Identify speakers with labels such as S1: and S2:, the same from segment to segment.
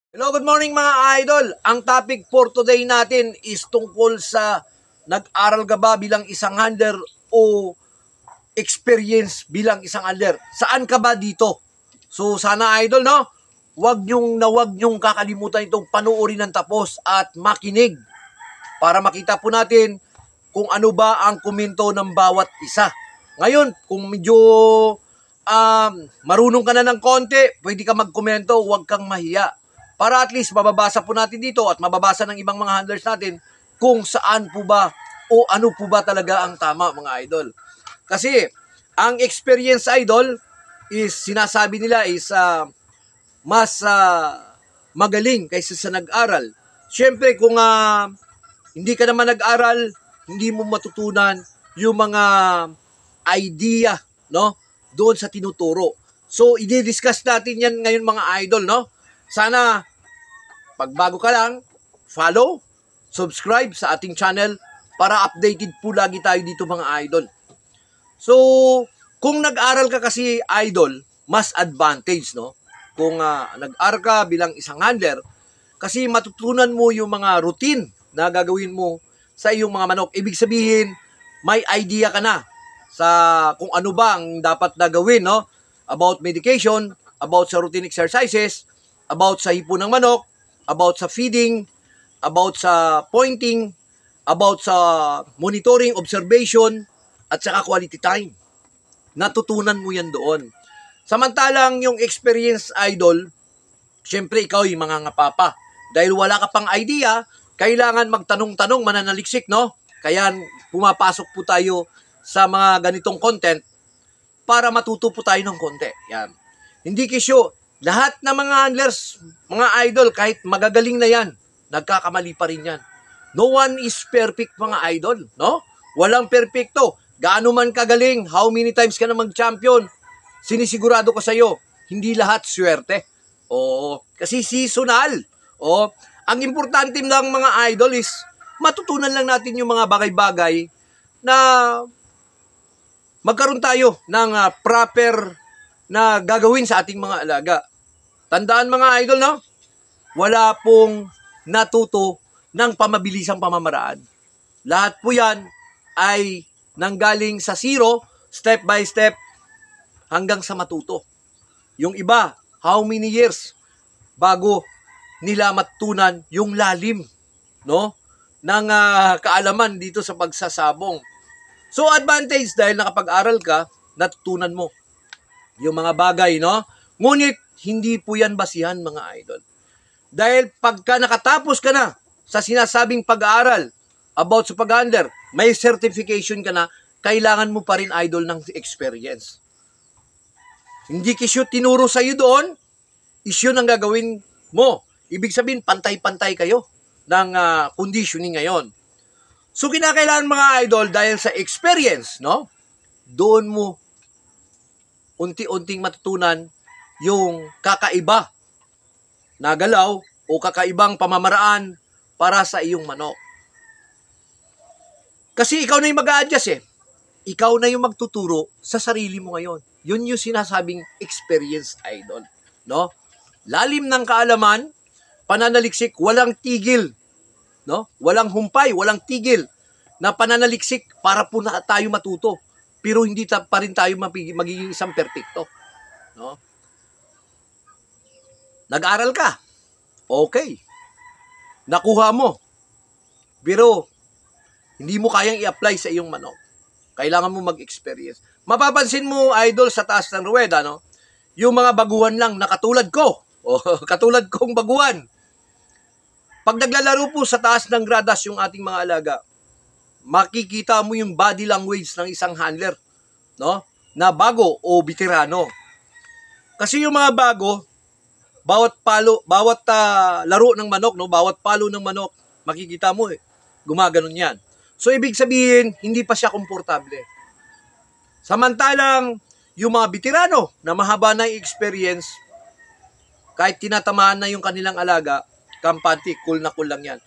S1: Hello, good morning mga idol. Ang topic for today natin is tungkol sa nag-aral ka ba bilang isang handler o experience bilang isang handler. Saan ka ba dito? So sana idol, no? Huwag nyong kakalimutan itong panuorin ng tapos at makinig para makita po natin kung ano ba ang komento ng bawat isa. Ngayon, kung medyo marunong ka na ng konti, pwede ka magkomento, huwag kang mahiya. Para at least mababasa po natin dito at mababasa ng ibang mga handlers natin kung saan po ba o ano po ba talaga ang tama mga idol. Kasi ang experience idol is sinasabi nila is mas magaling kaysa sa nag-aral. Siyempre kung hindi ka naman nag-aral, hindi mo matutunan yung mga idea, no? Doon sa tinuturo. So, i-discuss natin yan ngayon mga idol, no? Sana, pag bago ka lang, follow, subscribe sa ating channel para updated po lagi tayo dito mga idol. So, kung nag-aral ka kasi idol, mas advantage, no? Kung nag-aral ka bilang isang handler, kasi matutunan mo yung mga routine na gagawin mo sa iyong mga manok. Ibig sabihin, may idea ka na sa kung ano ba ang dapat na gawin, no? About medication, about sa routine exercises, about sa hipo ng manok, about sa feeding, about sa pointing, about sa monitoring, observation, at saka quality time. Natutunan mo yan doon. Samantalang yung experience idol, syempre ikaw yung mangangapa. Dahil wala ka pang idea, kailangan magtanong-tanong, mananaliksik, no? Kaya pumapasok po tayo sa mga ganitong content para matuto po tayo ng konti. Yan. Hindi kisyo, lahat ng mga handlers, mga idol, kahit magagaling na yan, nagkakamali pa rin yan. No one is perfect mga idol, no? Walang perfecto. Gaano man kagaling, how many times ka na mag-champion, sinisigurado ko sa'yo, hindi lahat swerte. Oo, kasi seasonal. Oo, ang importante lang mga idol is matutunan lang natin yung mga bagay-bagay na magkaroon tayo ng proper na gagawin sa ating mga alaga. Tandaan mga idol, no? Wala pong natuto ng pamabilisang pamamaraan. Lahat po yan ay nanggaling sa zero, step by step, hanggang sa matuto. Yung iba, how many years bago nila matutunan yung lalim, no? Ng kaalaman dito sa pagsasabong. So advantage dahil nakapag-aral ka, natutunan mo yung mga bagay, no? Ngunit hindi po yan basihan mga idol. Dahil pagka nakatapos ka na sa sinasabing pag-aaral about sa pag-handler, may certification ka na, kailangan mo pa rin idol ng experience. Hindi kisyo tinuro sa'yo doon, isyo ang gagawin mo. Ibig sabihin, pantay-pantay kayo ng conditioning ngayon. So, kinakailangan mga idol dahil sa experience, no? Doon mo unti-unting matutunan yung kakaiba na galaw o kakaibang pamamaraan para sa iyong manok. Kasi ikaw na yung mag-a-adjust eh. Ikaw na yung magtuturo sa sarili mo ngayon. Yun yung sinasabing experienced idol, no? Lalim ng kaalaman, pananaliksik, walang tigil, no? Walang humpay, walang tigil na pananaliksik para po na tayo matuto. Pero hindi pa rin tayo magiging isang perfecto, no? Nag-aral ka. Okay. Nakuha mo. Pero hindi mo kayang i-apply sa iyong manok. Kailangan mo mag-experience. Mapapansin mo, idol, sa taas ng ruweda, no? Yung mga baguhan lang na katulad ko. O, katulad kong baguhan. Pag naglalaro po sa taas ng gradas yung ating mga alaga, makikita mo yung body language ng isang handler, no? Na bago o veterano. Kasi yung mga bago, bawat laro ng manok, no? Bawat palo ng manok, makikita mo gumaganon yan. So, ibig sabihin, hindi pa siya komportable. Samantalang, yung mga veterano na mahaba na yung experience, kahit tinatamaan na yung kanilang alaga, kampante, cool na cool lang yan.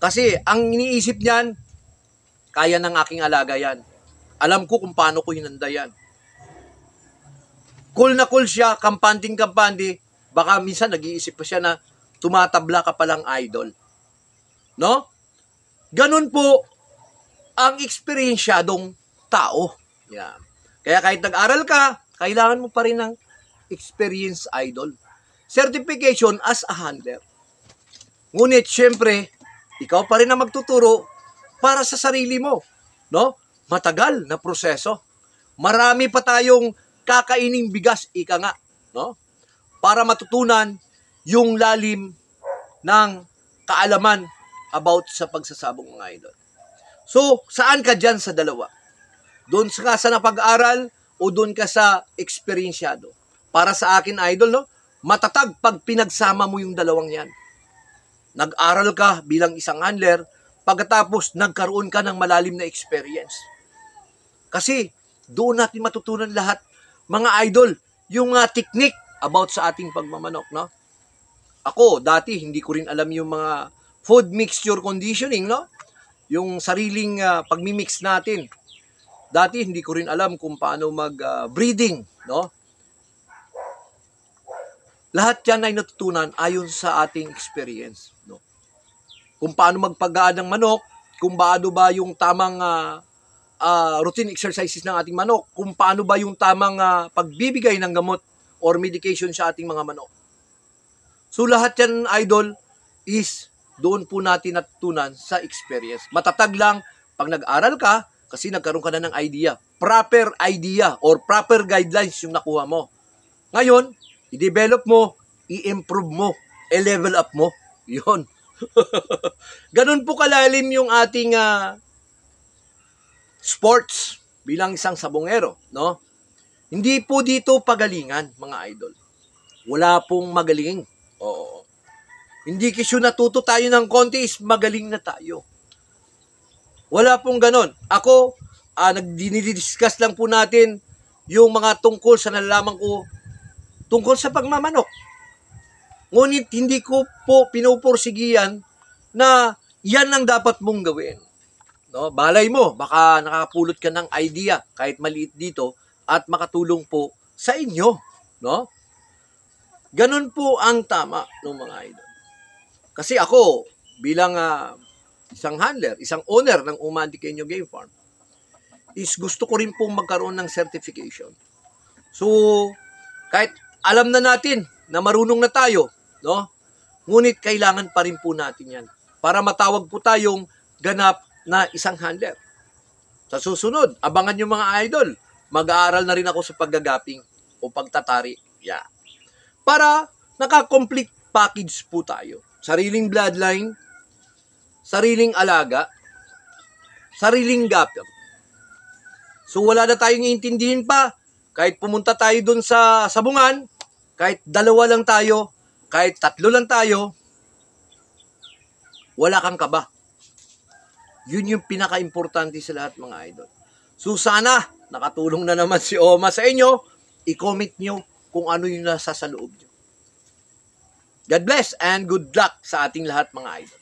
S1: Kasi, ang iniisip niyan, kaya ng aking alaga yan. Alam ko kung paano ko hinanda yan. Cool na cool siya, kampanting-kampante, baka minsan nag-iisip pa siya na, tumatabla ka palang idol. No? Ganun po ang eksperyensyadong tao. Yan. Kaya kahit nag-aral ka, kailangan mo pa rin ng experience idol. Certification as a handler. Ngunit, syempre, ikaw pa rin ang magtuturo para sa sarili mo. No? Matagal na proseso. Marami pa tayong kakaining bigas, ika nga. No? Para matutunan yung lalim ng kaalaman about sa pagsasabong mga idol. So, saan ka dyan sa dalawa? Doon ka sa napag-aral o doon ka sa eksperyensyado? Para sa akin, idol, no? Matatag pag pinagsama mo yung dalawang yan. Nag-aral ka bilang isang handler, pagkatapos nagkaroon ka ng malalim na experience. Kasi doon natin matutunan lahat, mga idol, yung technique about sa ating pagmamanok, no? Ako, dati, hindi ko rin alam yung mga food mixture conditioning, no? Yung sariling pagmimix natin. Dati, hindi ko rin alam kung paano mag-breeding, no? Lahat yan ay natutunan ayon sa ating experience, no? Kung paano magpagaan ng manok, kung paano ba yung tamang routine exercises ng ating manok, kung paano ba yung tamang pagbibigay ng gamot or medication sa ating mga manok. So lahat yan, idol, is doon po natin natutunan sa experience. Matatag lang pag nag-aral ka kasi nagkaroon ka na ng idea. Proper idea or proper guidelines yung nakuha mo. Ngayon, i-develop mo, i-improve mo, i-level up mo. Yun. Ganun po kalalim yung ating sports bilang isang sabongero, no? Hindi po dito pagalingan, mga idol. Wala pong magaling. Oo. Hindi kisyo natuto tayo ng konti is magaling na tayo. Wala pong ganon. Ako, nagdinidiscuss lang po natin yung mga tungkol sa nalalaman ko tungkol sa pagmamanok. Ngunit hindi ko po pinupursigihan na yan ang dapat mong gawin. No? Balay mo, baka nakapulot ka ng idea kahit maliit dito at makatulong po sa inyo. No? Ganon po ang tama ng mga idol. Kasi ako, bilang isang handler, isang owner ng Umantiqueño Game Farm, is gusto ko rin pong magkaroon ng certification. So, kahit alam na natin na marunong na tayo, no? Ngunit kailangan pa rin po natin yan para matawag po tayong ganap na isang handler. Sa susunod, abangan nyo mga idol, mag-aaral na rin ako sa paggagaping o pagtatari. Yeah. Para naka-complete package po tayo. Sariling bloodline, sariling alaga, sariling gapir. So wala na tayong iintindihin pa. Kahit pumunta tayo dun sa sabungan, kahit 2 lang tayo, kahit 3 lang tayo, wala kang kaba. Yun yung pinaka-importante sa lahat, mga idol. So sana, nakatulong na naman si Oma sa inyo, i-comment nyo kung ano yung nasa sa loob nyo. God bless and good luck sa ating lahat, mga idol.